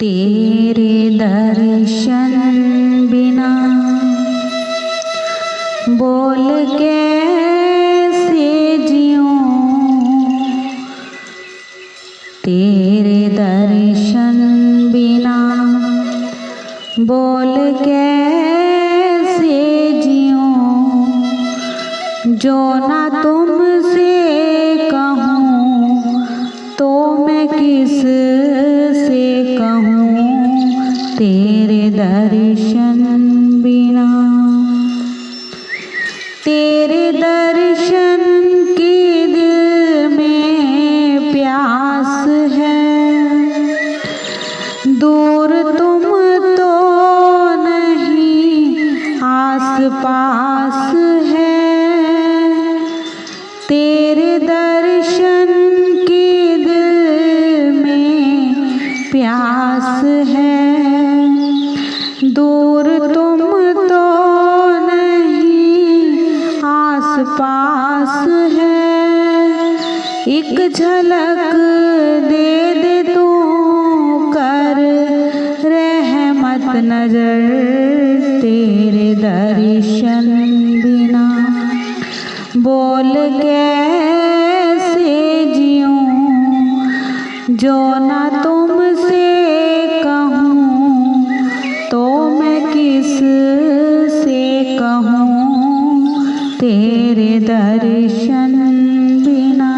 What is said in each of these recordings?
तेरे दर्शन बिना बोल कैसे जीऊं, तेरे दर्शन बिना बोल कैसे जीऊं, जो ना तुमसे कहूँ तो मैं किस से कहूँ, तेरे दर्शन बिना। तेरे दर्शन की दिल में प्यास है, दूर तुम तो नहीं आस पास है। तेरे दर्शन की दिल में प्यास है, दूर तुम तो पास है। एक झलक दे दे तू कर रहमत नजर, तेरे दर्शन बिना बोल कैसे जीऊं, जो ना तुमसे कहूँ तो मैं किस से कहूँ, तेरे दर्शन बिना।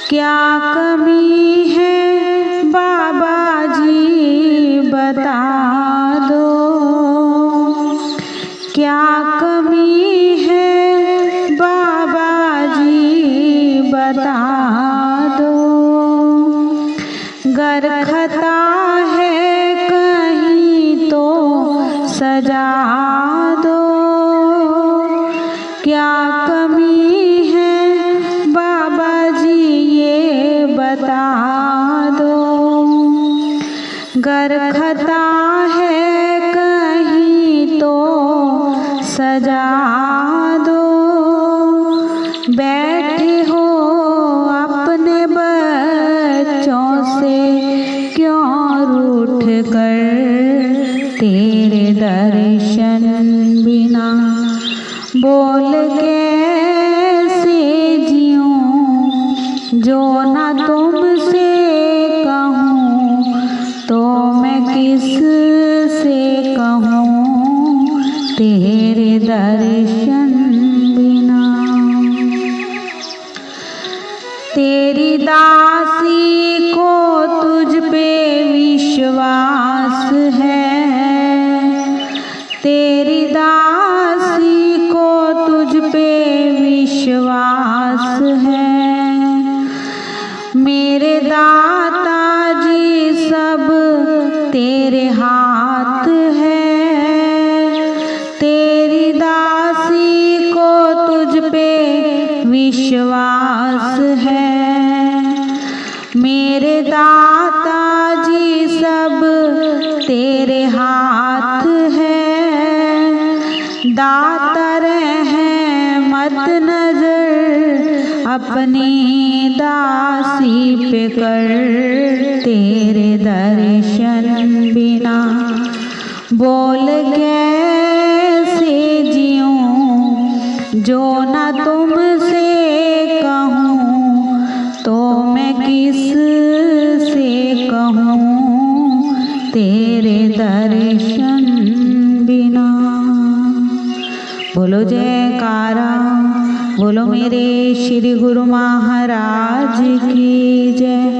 क्या कमी है बाबा जी बता दो, क्या कमी है बाबा जी बता दो। गर खता है कहीं तो सजा दो, क्या कमी है बाबा जी ये बता दो। गर खता है कहीं तो सजा दो। बैठे हो अपने बच्चों से क्यों रूठ कर, तेरे दर्शन बिना बोल कैसे जीऊं, जो ना तुमसे कहूँ तो मैं किस से कहूँ, तेरे दर्शन बिना। तेरी दासी को तुझ पे विश्वास है, तेरी दासी को तुझ पे विश्वास है। मेरे दाता जी सब तेरे हाथ है, तेरी दासी को तुझ पे विश्वास है। मेरे दाता जी सब तेरे हाथ है, दाता रहमत नजर अपनी दासी पे कर, तेरे दर्शन बिना बोल कैसे जीऊं, जो ना तुमसे कहूँ तो मैं किस से कहूँ, तेरे दर्शन बिना। बोलो जयकारा, बोलो मेरे श्री गुरु महाराज की जय,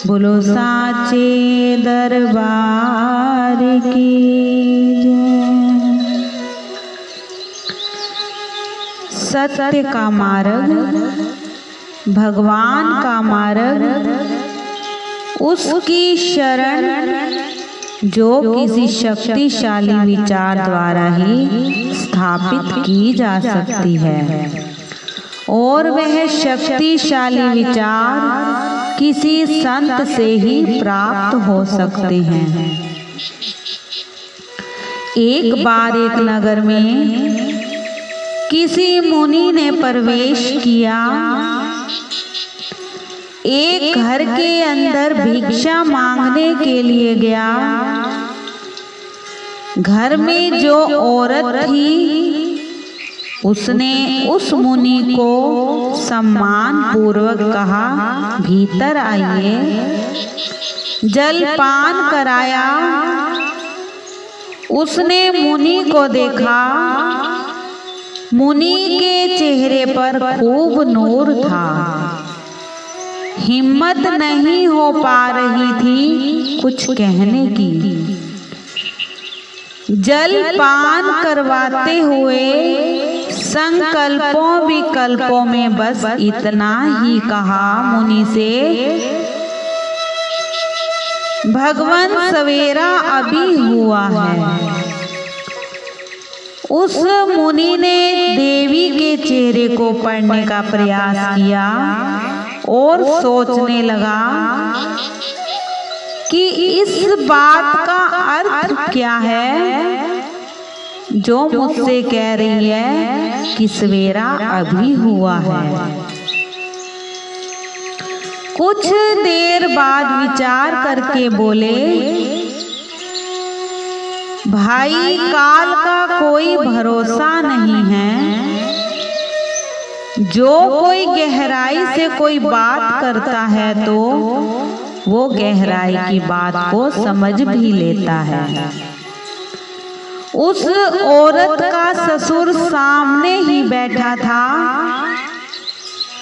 बोलो साचे दरबार की जय। सत्य का मार्ग, भगवान का मार्ग, उसकी शरण जो किसी शक्तिशाली विचार द्वारा ही स्थापित की जा सकती है, और वह शक्तिशाली विचार किसी संत से ही प्राप्त हो सकते हैं। एक बार एक नगर में किसी मुनि ने प्रवेश किया। एक घर के अंदर भिक्षा मांगने के लिए गया। घर में जो औरत थी उसने उस मुनि को सम्मान पूर्वक कहा, भीतर आइए। जलपान कराया। उसने मुनि को देखा। मुनि के चेहरे पर खूब नूर था। हिम्मत नहीं हो पा रही थी कुछ कहने की। जलपान करवाते हुए संकल्पों विकल्पों में बस इतना ही कहा मुनि से, भगवान सवेरा अभी हुआ है। उस मुनि ने देवी के चेहरे को पढ़ने का प्रयास किया और सोचने लगा कि इस बात का अर्थ क्या है जो मुझसे कह रही है कि सवेरा अभी हुआ है। कुछ देर बाद विचार करके बोले, भाई काल का कोई भरोसा नहीं है। जो कोई गहराई से कोई बात करता है तो वो गहराई की बात को समझ भी लेता है। उस औरत का ससुर सामने ही बैठा था,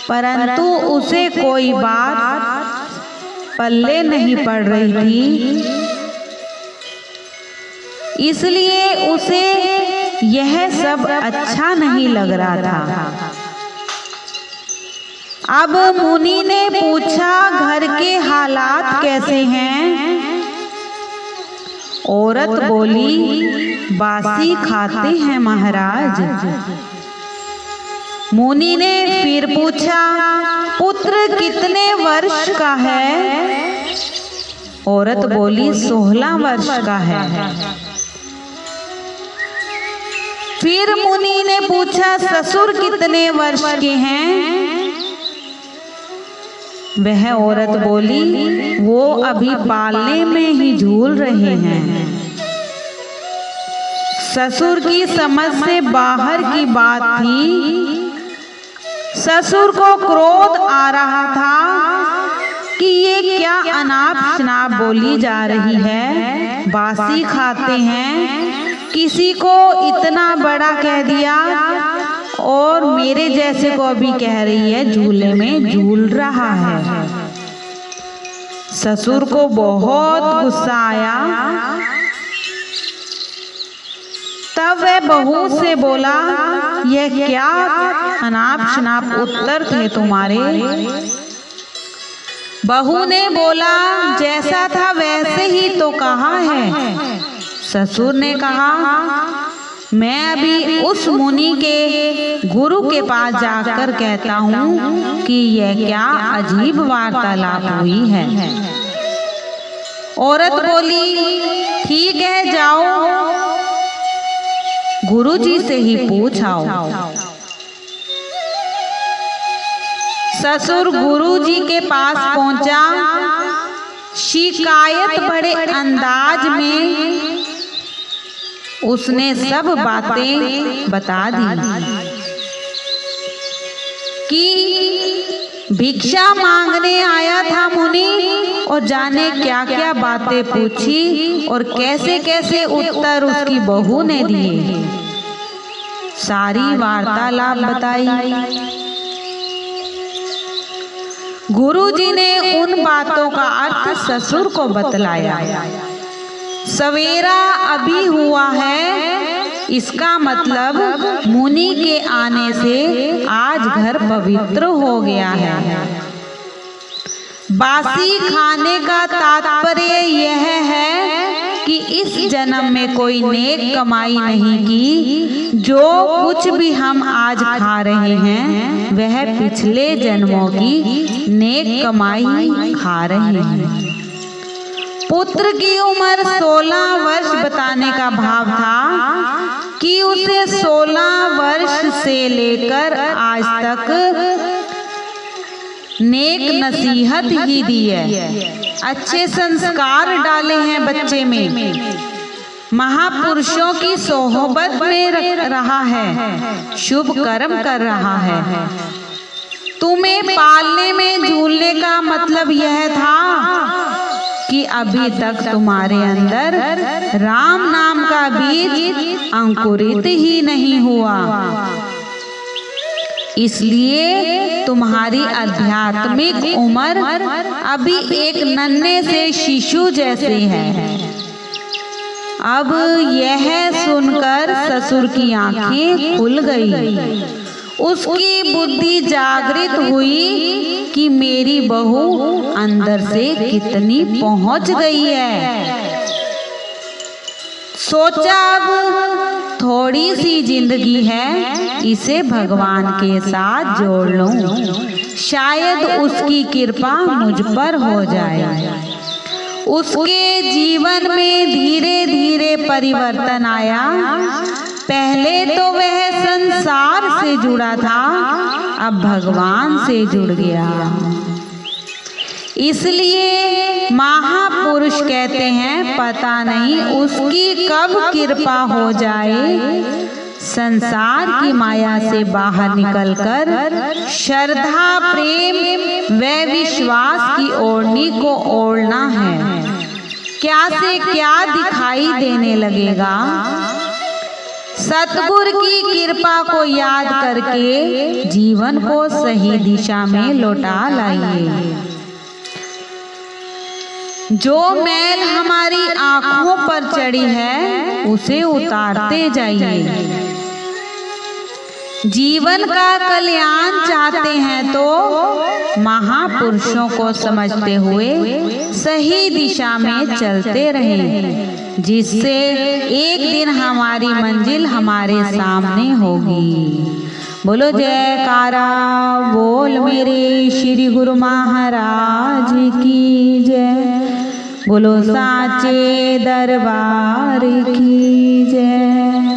परंतु उसे कोई बात पल्ले नहीं पड़ रही थी, इसलिए उसे यह सब अच्छा नहीं लग रहा था। अब मुनि ने पूछा, घर के हालात कैसे हैं? औरत बोली, बासी खाते हैं महाराज। मुनि ने फिर पूछा, पुत्र कितने वर्ष का है? औरत बोली, 16 वर्ष का है। फिर मुनि ने पूछा, ससुर कितने वर्ष के हैं? वह औरत बोली, वो अभी पालने में ही झूल रहे हैं। ससुर की समझ से बाहर की बात थी। ससुर को क्रोध आ रहा था कि ये क्या अनाप शनाप बोली जा रही है। बासी खाते हैं, किसी को इतना बड़ा कह दिया और मेरे जैसे को अभी कह रही है झूले में झूल रहा है। ससुर को बहुत गुस्सा आया। तब वह बहू से बोला, यह क्या अनाप शनाप उत्तर थे तुम्हारे? बहू ने बोला, जैसा था वैसे ही तो कहा है। ससुर ने कहा, मैं अभी उस मुनि के गुरु के पास जाकर कहता हूँ कि यह क्या अजीब वार्तालाप हुई है। औरत बोली, ठीक है, जाओ गुरु जी से ही पूछ आओ। ससुर गुरु जी के पास पहुंचा। शिकायत भरे अंदाज में उसने सब बातें बता दी कि भिक्षा मांगने आया था मुनि और जाने क्या क्या बातें पूछी और कैसे कैसे उत्तर उसकी बहू ने दिए। सारी वार्तालाप बताई। गुरुजी ने उन बातों का अर्थ ससुर को बतलाया। सवेरा अभी हुआ है, इसका मतलब मुनि के आने से आज घर पवित्र हो गया है। बासी खाने का तात्पर्य यह है कि इस जन्म में कोई नेक कमाई नहीं की। जो कुछ भी हम आज खा रहे हैं वह पिछले जन्मों की नेक कमाई खा रहे हैं। पुत्र की उम्र 16 वर्ष बताने का भाव था कि उसे 16 वर्ष से लेकर आज तक नेक नसीहत ही दी है, अच्छे संस्कार डाले हैं बच्चे में, महापुरुषों की सोहबत में रहा है, शुभ कर्म कर रहा है। तुम्हें पालने में झूलने का मतलब यह था कि अभी तक तुम्हारे अंदर राम नाम का बीज अंकुरित ही नहीं हुआ, इसलिए तुम्हारी आध्यात्मिक उम्र अभी एक नन्हे से शिशु जैसे है। अब यह सुनकर ससुर की आंखें खुल गई, उसकी बुद्धि जागृत हुई कि मेरी बहू अंदर से कितनी पहुंच गई है। सोचा अब थोड़ी सी जिंदगी है, इसे भगवान के साथ जोड़ लूं, शायद उसकी कृपा मुझ पर हो जाए। उसके जीवन में धीरे धीरे परिवर्तन आया। पहले तो वह संसार से जुड़ा था, अब भगवान से जुड़ गया। इसलिए महापुरुष कहते हैं, पता नहीं उसकी कब कृपा हो जाए, संसार की माया से बाहर निकलकर श्रद्धा, प्रेम व विश्वास की ओढ़नी को ओढ़ना है। क्या से क्या दिखाई देने लगेगा। सतगुरु की कृपा को याद करके जीवन को सही दिशा में लौटा लाइए। जो मैल हमारी आंखों पर चढ़ी है, उसे उतारते जाइए। जीवन का कल्याण चाहते हैं तो महापुरुषों को समझते हुए सही दिशा में चलते रहें, जिससे एक दिन हमारी मंजिल हमारे सामने होगी। बोलो जयकारा बोल मेरे श्री गुरु महाराज की जय। बोलो साचे दरबार की जय।